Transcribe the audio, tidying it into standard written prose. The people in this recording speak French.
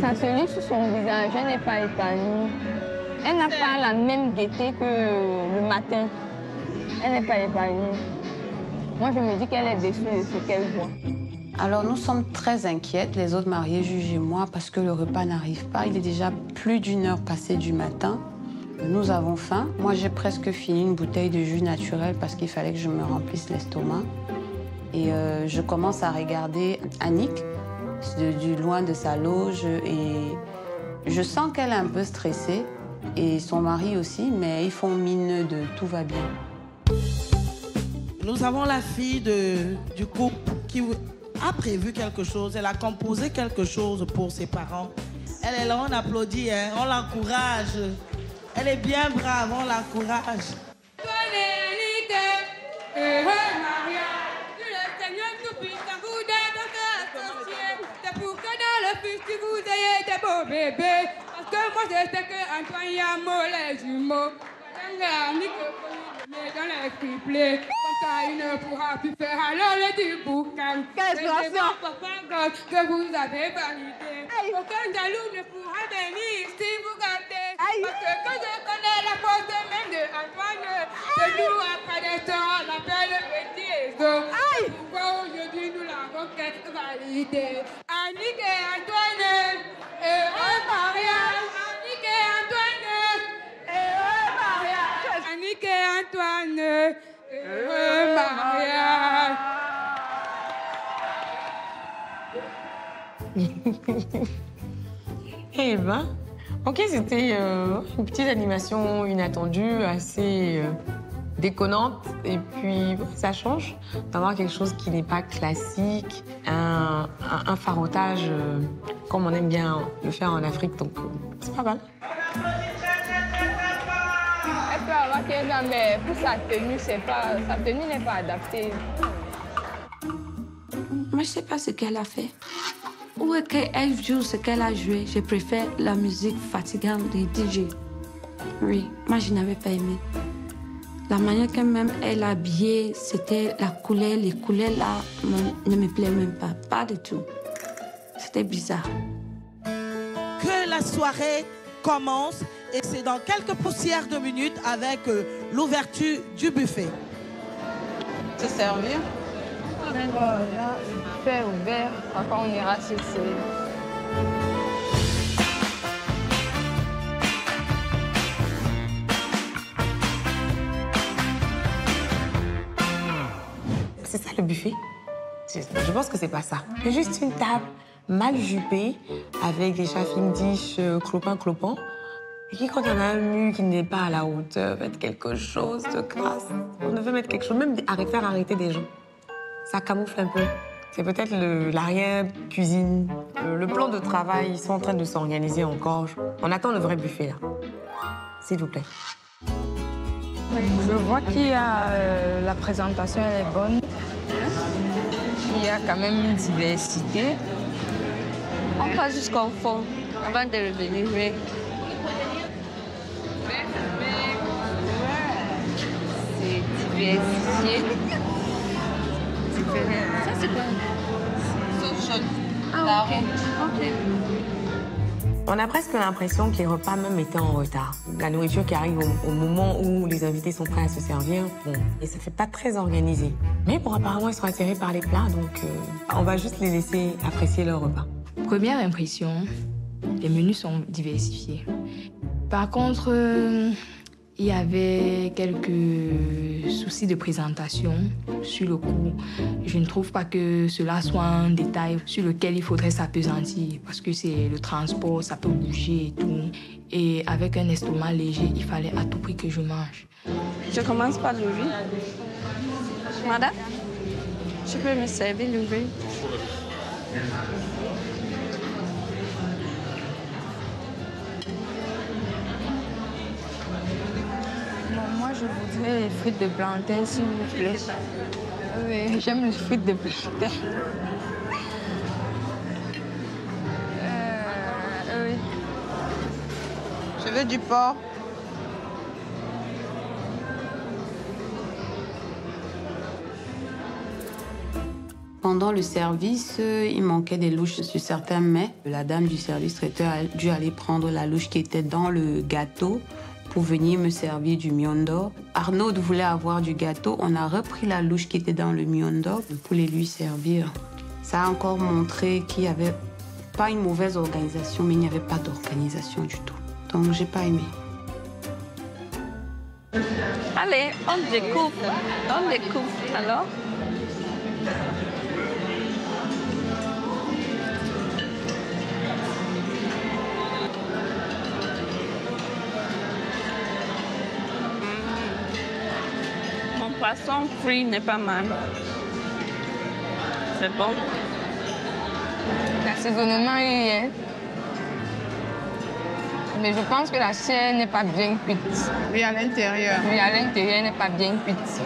Ça se lit sur son visage, elle n'est pas épanouie. Elle n'a pas la même gaieté que le matin. Elle n'est pas épanouie. Moi, je me dis qu'elle est déçue de ce qu'elle voit. Alors, nous sommes très inquiètes, les autres mariés, Juge et moi, parce que le repas n'arrive pas. Il est déjà plus d'une heure passée du matin. Nous avons faim. Moi, j'ai presque fini une bouteille de jus naturel parce qu'il fallait que je me remplisse l'estomac. Et je commence à regarder Annick du loin de sa loge et je sens qu'elle est un peu stressée et son mari aussi, mais ils font mine de tout va bien. Nous avons la fille du couple qui a prévu quelque chose, elle a composé quelque chose pour ses parents. Elle est là, on applaudit, hein, on l'encourage. Elle est bien brave, on l'encourage. Vous ayez des beaux bébés, parce que moi je sais qu'Antoine y a mot les jumeaux. Mais dans les triplés, comme ça il ne pourra plus faire alors le du boucan. C'est mon papa que vous avez validé. Aucun jaloux ne pourra venir si vous gâtez. Parce que quand je connais la force même de Antoine, je joue après des temps, on l'appelle le petit Ezo. Pourquoi aujourd'hui nous l'avons qu'être validé. Annick et Antoine, heureux mariage. Annick et Antoine, heureux mariage. Annick et Antoine, heureux mariage. Eh ben, ok, c'était une petite animation inattendue, assez déconnante. Et puis, ça change d'avoir quelque chose qui n'est pas classique, un farotage comme on aime bien le faire en Afrique. Donc, c'est pas mal. Elle peut avoir 15 ans, mais pour sa tenue, sa tenue n'est pas adaptée. Moi, je sais pas ce qu'elle a fait. Où est qu'elle joue ce qu'elle a joué? Je préfère la musique fatigante des DJ. Oui, moi, je n'avais pas aimé. La manière qu'elle même elle habillée, c'était la couleur, les couleurs là ne me plaisaient même pas, pas du tout. C'était bizarre. Que la soirée commence et c'est dans quelques poussières de minutes avec l'ouverture du buffet. Se servir? Là, le buffet est ouvert, après on ira se servir. C'est ça le buffet? Je pense que c'est pas ça. C'est juste une table mal jupée avec des chafing dish clopin-clopant. Et qui, quand il y en a un mur qui n'est pas à la hauteur, mettre quelque chose de crasse. On devait mettre quelque chose, même faire arrêter des gens. Ça camoufle un peu. C'est peut-être l'arrière-cuisine. Le plan de travail, ils sont en train de s'organiser encore. On attend le vrai buffet, là. S'il vous plaît. Je vois qu'il y a la présentation, elle est bonne. Il y a quand même une diversité. On passe jusqu'au fond avant de revenir. Oui. C'est diversifié. Ça, c'est quoi? Sauce chaude. Ah, ok. On a presque l'impression que les repas même étaient en retard. La nourriture qui arrive au moment où les invités sont prêts à se servir, bon, et ça fait pas très organisé. Mais bon, apparemment, ils sont attirés par les plats, donc on va juste les laisser apprécier leur repas. Première impression, les menus sont diversifiés. Par contre, il y avait quelques soucis de présentation sur le coup. Je ne trouve pas que cela soit un détail sur lequel il faudrait s'appesantir parce que c'est le transport, ça peut bouger et tout. Et avec un estomac léger, il fallait à tout prix que je mange. Je commence par le riz. Madame, je peux me servir le riz? Moi, je voudrais les frites de plantain, s'il vous plaît. Oui, j'aime les frites de plantain. Oui. Je veux du porc. Pendant le service, il manquait des louches sur certains mets. La dame du service traiteur a dû aller prendre la louche qui était dans le gâteau pour venir me servir du miondo. Arnaud voulait avoir du gâteau. On a repris la louche qui était dans le miondo pour les lui servir. Ça a encore montré qu'il n'y avait pas une mauvaise organisation, mais il n'y avait pas d'organisation du tout. Donc, j'ai pas aimé. Allez, on découpe. On découpe, alors. Mon poisson frit n'est pas mal. C'est bon. L'assaisonnement est rien. Mais je pense que la chair n'est pas bien cuite. Oui, à l'intérieur. Oui, à l'intérieur, elle n'est pas bien cuite.